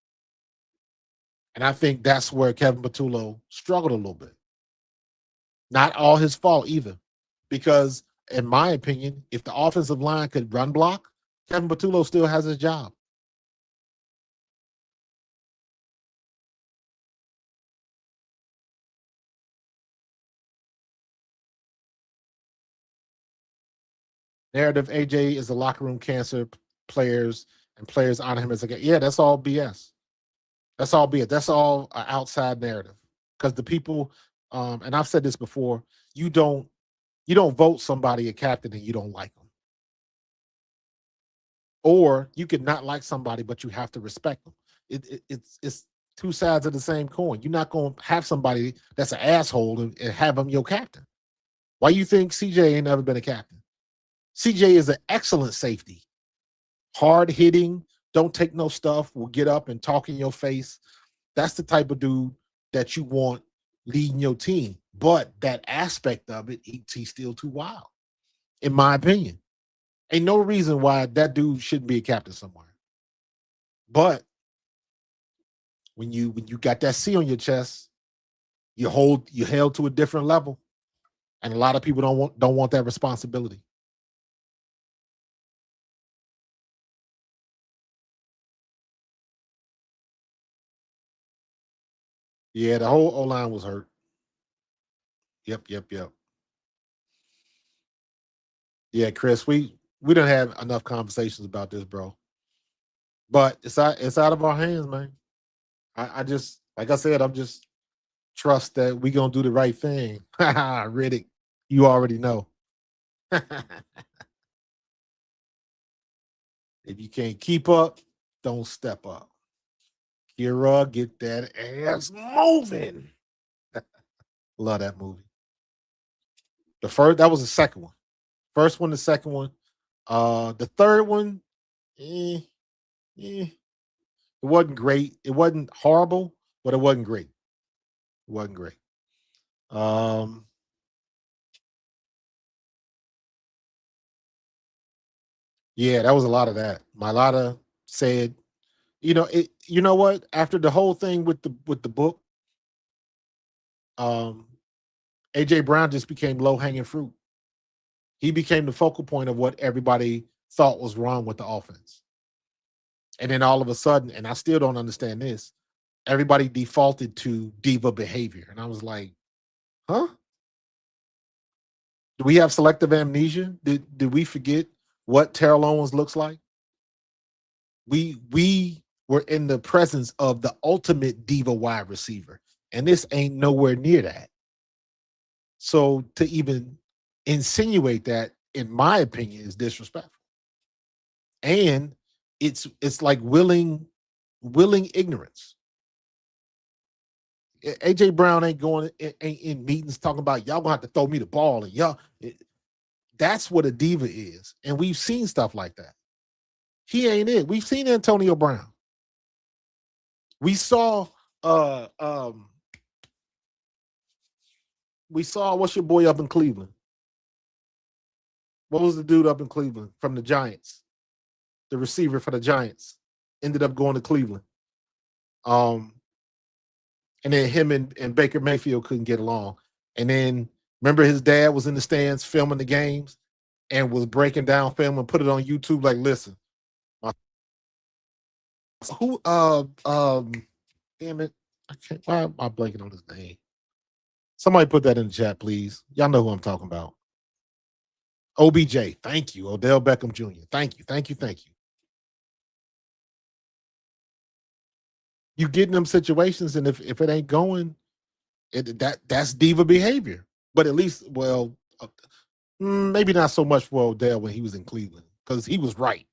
And I think that's where Kevin Patullo struggled a little bit. Not all his fault either, because in my opinion, if the offensive line could run block, Kevin Patullo still has his job. Narrative AJ is a locker room cancer. Players honor him as a guy. Yeah, that's all BS. That's all BS. That's all an outside narrative. Because the people, and I've said this before, you don't vote somebody a captain and you don't like them. Or you could not like somebody, but you have to respect them. It's two sides of the same coin. You're not going to have somebody that's an asshole and have them your captain. Why you think CJ ain't never been a captain? CJ is an excellent safety. Hard hitting, don't take no stuff, will get up and talk in your face. That's the type of dude that you want leading your team. But that aspect of it, he's still too wild, in my opinion. Ain't no reason why that dude shouldn't be a captain somewhere. But when you got that C on your chest, you're held to a different level. And a lot of people don't want that responsibility. Yeah, the whole O-line was hurt. Yep. Yeah, Chris, we don't have enough conversations about this, bro. But it's out of our hands, man. I just, like I said, I'm just trust that we gonna do the right thing. Riddick, you already know. If you can't keep up, don't step up. Kira, get that ass moving. Love that movie. That was the second one. First one, the second one. The third one, eh, it wasn't great. It wasn't horrible, but it wasn't great. It wasn't great. Yeah, that was a lot of that. My Lotta said, you know what? After the whole thing with the book, AJ Brown just became low hanging fruit. He became the focal point of what everybody thought was wrong with the offense. And then all of a sudden, and I still don't understand this, everybody defaulted to diva behavior. And I was like, huh? Do we have selective amnesia? Did we forget what Terrell Owens looks like? We were in the presence of the ultimate diva wide receiver, and this ain't nowhere near that. So to even insinuate that, in my opinion, is disrespectful. And it's like willing ignorance. AJ Brown ain't going ain't in meetings talking about y'all gonna have to throw me the ball and y'all. That's what a diva is, and we've seen stuff like that. He ain't it. We've seen Antonio Brown. We saw what's your boy up in Cleveland? What was the dude up in Cleveland from the Giants? The receiver for the Giants ended up going to Cleveland. And then him and Baker Mayfield couldn't get along. And then remember his dad was in the stands filming the games and was breaking down film and put it on YouTube like, listen, who damn it. I can't, why am I blanking on his name? Somebody put that in the chat, please. Y'all know who I'm talking about. OBJ. Thank you. Odell Beckham Jr. Thank you. You get in them situations, and if it ain't going, that's diva behavior. But at least, maybe not so much for Odell when he was in Cleveland, because he was right.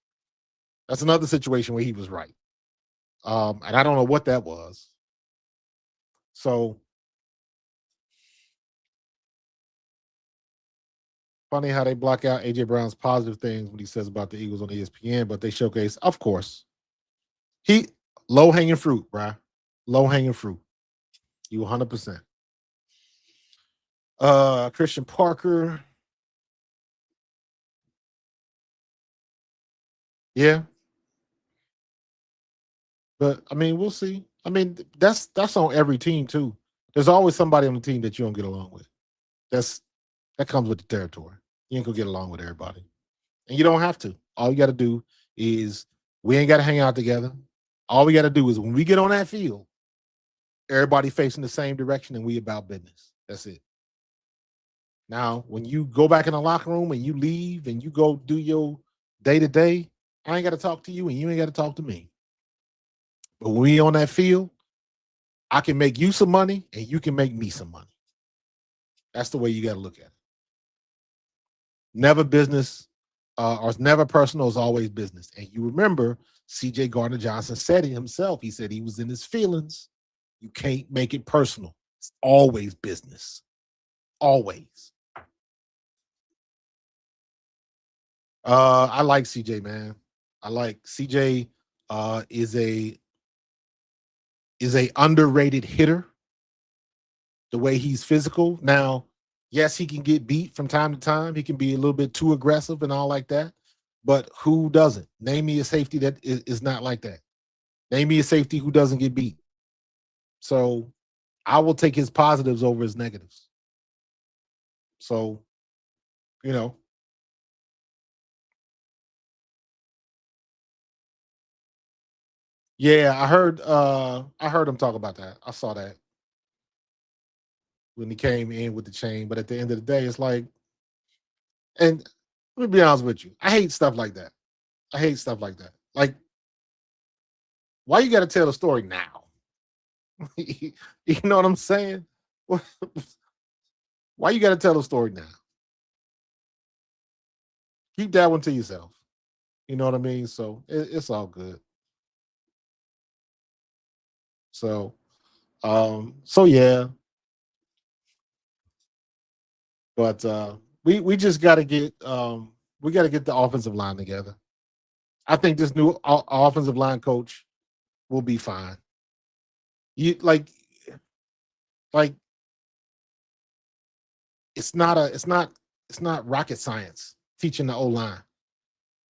That's another situation where he was right. And I don't know what that was. So funny how they block out AJ Brown's positive things when he says about the Eagles on ESPN, but they showcase, of course, he low hanging fruit, bruh. Low hanging fruit. You 100%. Christian Parker. Yeah. But I mean, we'll see. I mean, that's on every team too. There's always somebody on the team that you don't get along with. That comes with the territory. You ain't gonna get along with everybody. And you don't have to. All you gotta do is we ain't gotta hang out together. All we gotta do is when we get on that field, everybody facing the same direction and we about business. That's it. Now, when you go back in the locker room and you leave and you go do your day-to-day, I ain't got to talk to you and you ain't got to talk to me. But when we on that field, I can make you some money and you can make me some money. That's the way you got to look at it. Never business or it's never personal, it's always business. And you remember C.J. Gardner-Johnson said it himself. He said he was in his feelings. You can't make it personal. It's always business. Always. I like CJ, man. I like CJ is a underrated hitter. The way he's physical. Now, yes, he can get beat from time to time. He can be a little bit too aggressive and all like that. But who doesn't? Name me a safety that is not like that. Name me a safety who doesn't get beat. So I will take his positives over his negatives. So, you know. Yeah, I heard him talk about that. I saw that when he came in with the chain. But at the end of the day, it's like, and let me be honest with you, I hate stuff like that. Like, why you got to tell the story now? You know what I'm saying? Why you got to tell the story now? Keep that one to yourself. You know what I mean? So it's all good. So, yeah. But we just got to get the offensive line together. I think this new offensive line coach will be fine. You like it's not rocket science teaching the O-line.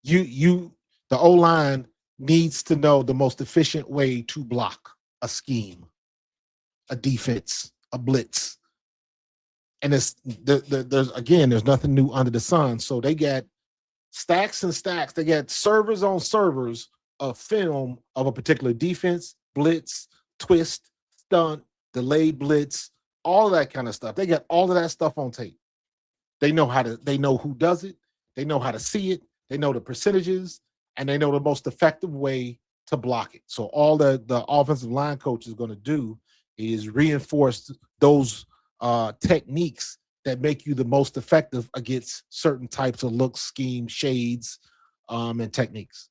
The O-line needs to know the most efficient way to block a scheme, a defense, a blitz. And there's nothing new under the sun. So they got stacks and stacks. They got servers on servers of film of a particular defense, blitz, twist, stunt, delayed blitz, all of that kind of stuff. They got all of that stuff on tape. They know who does it, they know how to see it, they know the percentages, and they know the most effective way to block it. So all the offensive line coach is going to do is reinforce those techniques that make you the most effective against certain types of looks, schemes, shades, and techniques.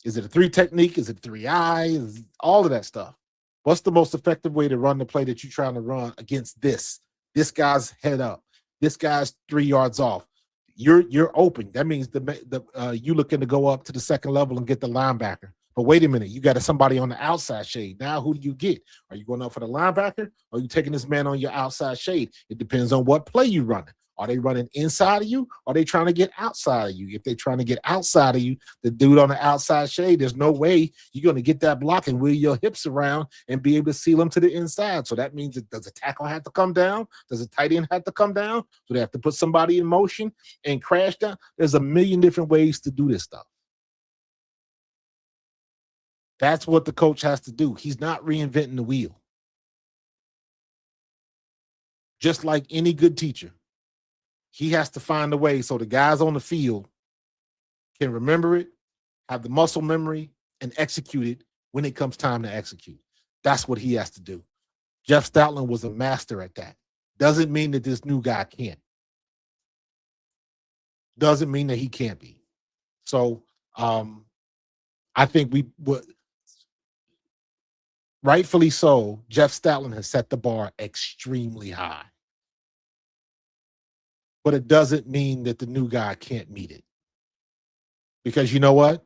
Is it a 3 technique? Is it 3-eye? All of that stuff. What's the most effective way to run the play that you're trying to run against this? This guy's head up. This guy's 3 yards off. You're open. That means you looking to go up to the second level and get the linebacker. But wait a minute, you got somebody on the outside shade. Now, who do you get? Are you going up for the linebacker? Or are you taking this man on your outside shade? It depends on what play you're running. Are they running inside of you? Or are they trying to get outside of you? If they're trying to get outside of you, the dude on the outside shade, there's no way you're going to get that block and wheel your hips around and be able to seal them to the inside. So that means does a tackle have to come down? Does a tight end have to come down? Do they have to put somebody in motion and crash down? There's a million different ways to do this stuff. That's what the coach has to do. He's not reinventing the wheel. Just like any good teacher, he has to find a way so the guys on the field can remember it, have the muscle memory, and execute it when it comes time to execute. That's what he has to do. Jeff Stoutland was a master at that. Doesn't mean that this new guy can't. Doesn't mean that he can't be. So I think rightfully so, Jeff Stoutland has set the bar extremely high. But it doesn't mean that the new guy can't meet it. Because you know what?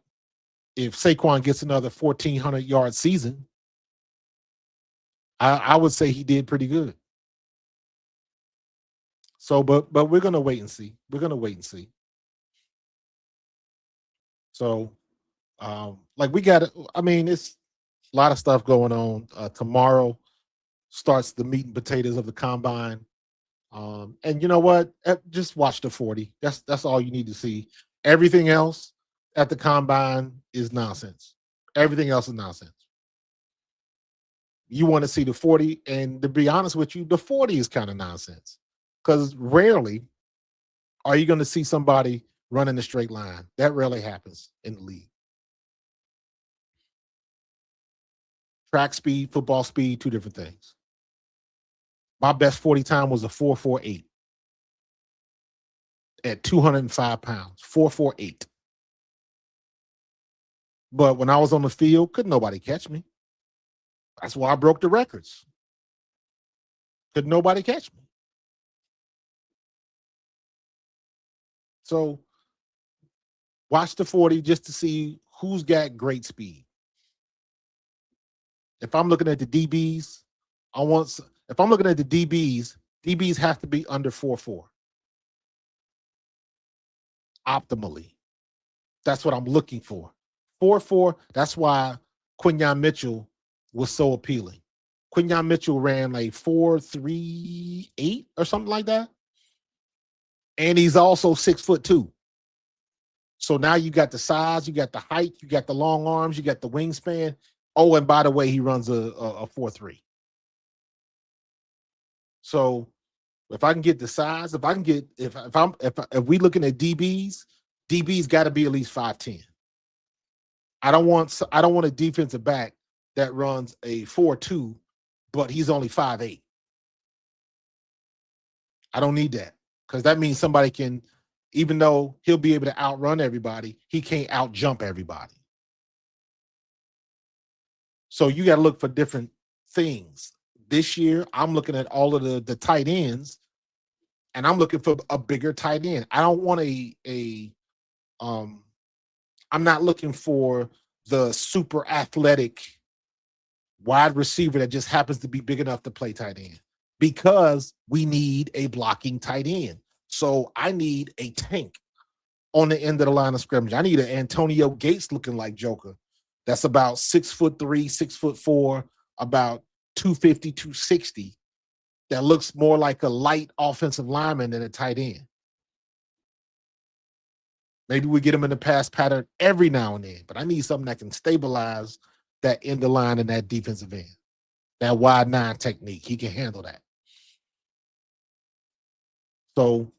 If Saquon gets another 1,400-yard season, I would say he did pretty good. So, but we're going to wait and see. We're going to wait and see. So, it's a lot of stuff going on. Tomorrow starts the meat and potatoes of the combine. And you know what? Just watch the 40. That's all you need to see. Everything else at the combine is nonsense. Everything else is nonsense. You want to see the 40, and to be honest with you, the 40 is kind of nonsense. Because rarely are you going to see somebody running a straight line. That rarely happens in the league. Track speed, football speed, 2 different things. My best 40 time was a 4.48 at 205 pounds, 4.48. But when I was on the field, couldn't nobody catch me. That's why I broke the records. Couldn't nobody catch me. So watch the 40 just to see who's got great speed. If I'm looking at the DBs, if I'm looking at the DBs have to be under 4.4. Optimally. That's what I'm looking for. 4.4, that's why Quinyon Mitchell was so appealing. Quinyon Mitchell ran like 4.38 or something like that. And he's also 6'2". So now you got the size, you got the height, you got the long arms, you got the wingspan. Oh, and by the way, he runs a 4.3. So if I can get the size, if we looking at DBs got to be at least 5'10". I don't want a defensive back that runs a 4.2, but he's only 5'8". I don't need that, because that means somebody can, even though he'll be able to outrun everybody, he can't outjump everybody. So you got to look for different things. This year, I'm looking at all of the tight ends, and I'm looking for a bigger tight end. I don't want I'm not looking for the super athletic wide receiver that just happens to be big enough to play tight end, because we need a blocking tight end. So I need a tank on the end of the line of scrimmage. I need an Antonio Gates looking like Joker. That's about 6'3", 6'4", about 250, 260. that looks more like a light offensive lineman than a tight end. Maybe we get him in the pass pattern every now and then, but I need something that can stabilize that end of line and that defensive end. That wide nine technique, he can handle that. So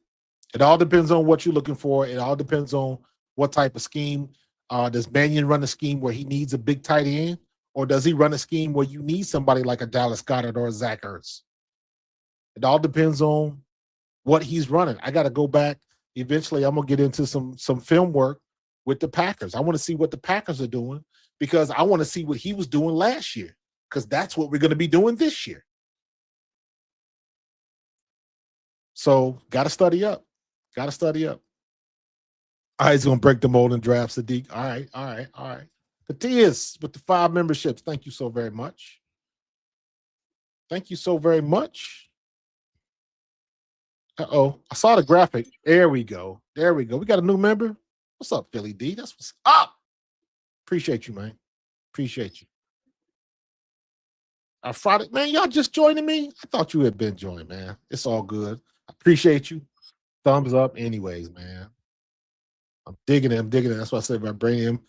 it all depends on what you're looking for. It all depends on what type of scheme. Does Mannion run a scheme where he needs a big tight end, or does he run a scheme where you need somebody like a Dallas Goedert or a Zach Ertz? It all depends on what he's running. I got to go back. Eventually, I'm gonna get into some film work with the Packers. I want to see what the Packers are doing because I want to see what he was doing last year because that's what we're going to be doing this year. So, got to study up. Got to study up. All right, he's going to break the mold and draft Sadiq. All right. Patias with the 5 memberships. Thank you so very much. Thank you so very much. Uh-oh. I saw the graphic. There we go. We got a new member. What's up, Philly D? That's what's up. Appreciate you, man. Appreciate you. Friday, man, y'all just joining me? I thought you had been joining, man. It's all good. I appreciate you. Thumbs up anyways, man. I'm digging it. That's why I said vibranium.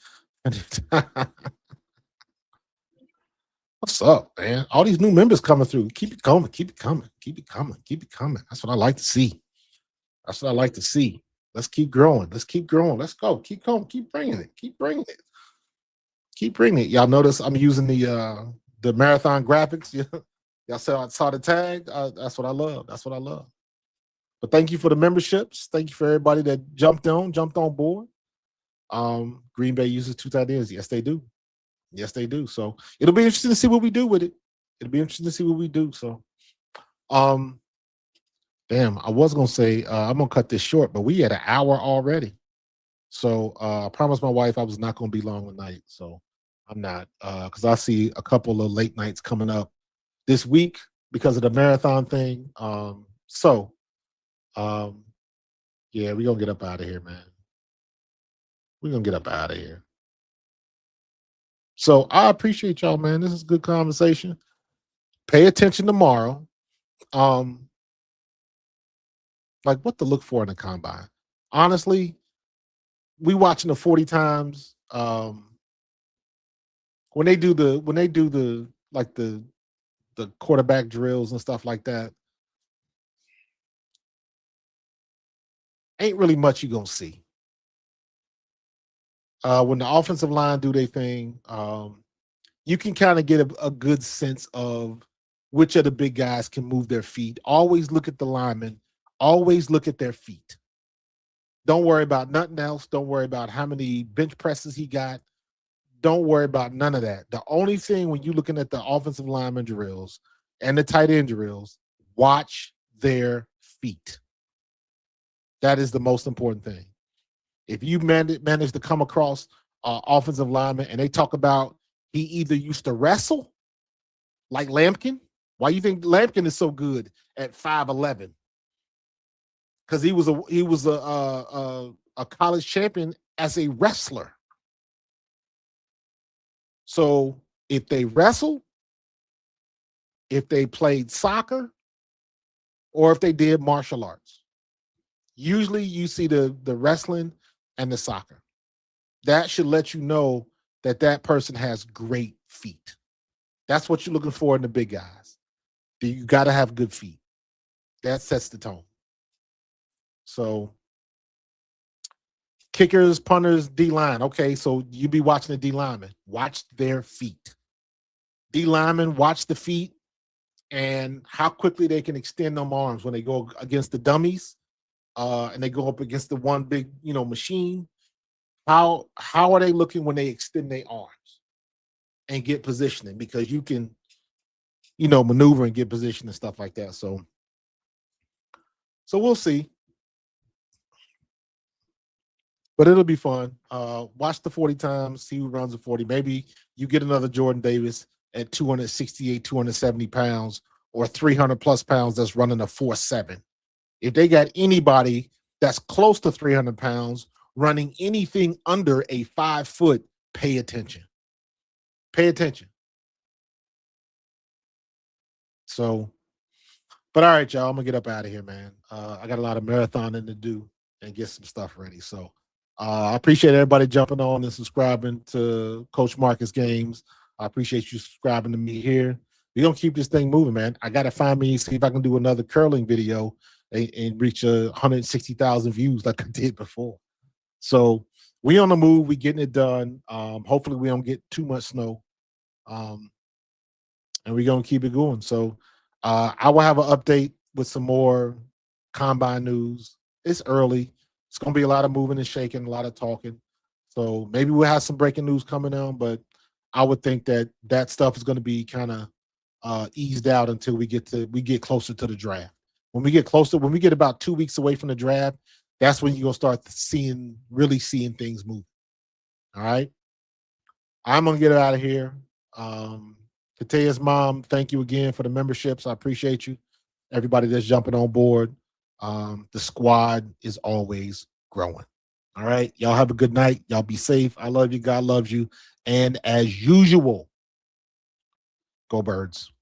What's up, man? All these new members coming through. Keep it coming. That's what I like to see. Let's keep growing. Let's go. Keep going. Keep bringing it. Y'all notice I'm using the marathon graphics. Y'all saw the tag. That's what I love. But thank you for the memberships. Thank you for everybody that jumped on board. Green Bay uses 2 tight ends. Yes, they do. So it'll be interesting to see what we do with it. So, damn, I was gonna say I'm gonna cut this short, but we had an hour already. So I promised my wife I was not gonna be long tonight. So I'm not because I see a couple of late nights coming up this week because of the marathon thing. Yeah, we're gonna get up out of here, man. So I appreciate y'all, man. This is a good conversation. Pay attention tomorrow. Like what to look for in the combine. Honestly, we watching the 40 times. When they do the quarterback drills and stuff like that, ain't really much you're gonna see. When the offensive line do their thing, you can kind of get a good sense of which of the big guys can move their feet. Always look at the linemen. Always look at their feet. Don't worry about nothing else. Don't worry about how many bench presses he got. Don't worry about none of that. The only thing when you're looking at the offensive lineman drills and the tight end drills, watch their feet. That is the most important thing. If you manage to come across offensive lineman and they talk about he either used to wrestle like Lampkin. Why you think Lampkin is so good at 5'11"? Because he was a college champion as a wrestler. So if they wrestle, if they played soccer, or if they did martial arts, usually you see the wrestling and the soccer. That should let you know that person has great feet. That's what you're looking for in the big guys. You got to have good feet. That sets the tone. So kickers, punters, D-line. Okay, so you be watching the D-linemen. Watch their feet. D-linemen, watch the feet and how quickly they can extend them arms when they go against the dummies and they go up against the one big, machine. How are they looking when they extend their arms and get positioning? Because you can, maneuver and get position and stuff like that. So we'll see. But it'll be fun. Watch the 40 times, see who runs the 40. Maybe you get another Jordan Davis at 268, 270 pounds or 300 plus pounds that's running a 4.7. If they got anybody that's close to 300 pounds running anything under a 5 foot, pay attention. So But all right, y'all, I'm gonna get up out of here, man. I got a lot of marathoning to do and get some stuff ready. So I appreciate everybody jumping on and subscribing to Coach Marcus Games. I appreciate you subscribing to me here. We're gonna keep this thing moving, man. I gotta find me, see if I can do another curling video and reach 160,000 views like I did before. So we on the move, we getting it done. Hopefully we don't get too much snow. And we're gonna keep it going. So I will have an update with some more combine news. It's early. It's gonna be a lot of moving and shaking, a lot of talking. So maybe we'll have some breaking news coming on, but I would think that that stuff is going to be kind of eased out until we get closer to the draft. When we get closer, when we get about 2 weeks away from the draft, that's when you're gonna start really seeing things move. All right. I'm gonna get out of here. Katea's mom, thank you again for the memberships. I appreciate you. Everybody that's jumping on board. The squad is always growing. All right. Y'all have a good night. Y'all be safe. I love you. God loves you. And as usual, go Birds.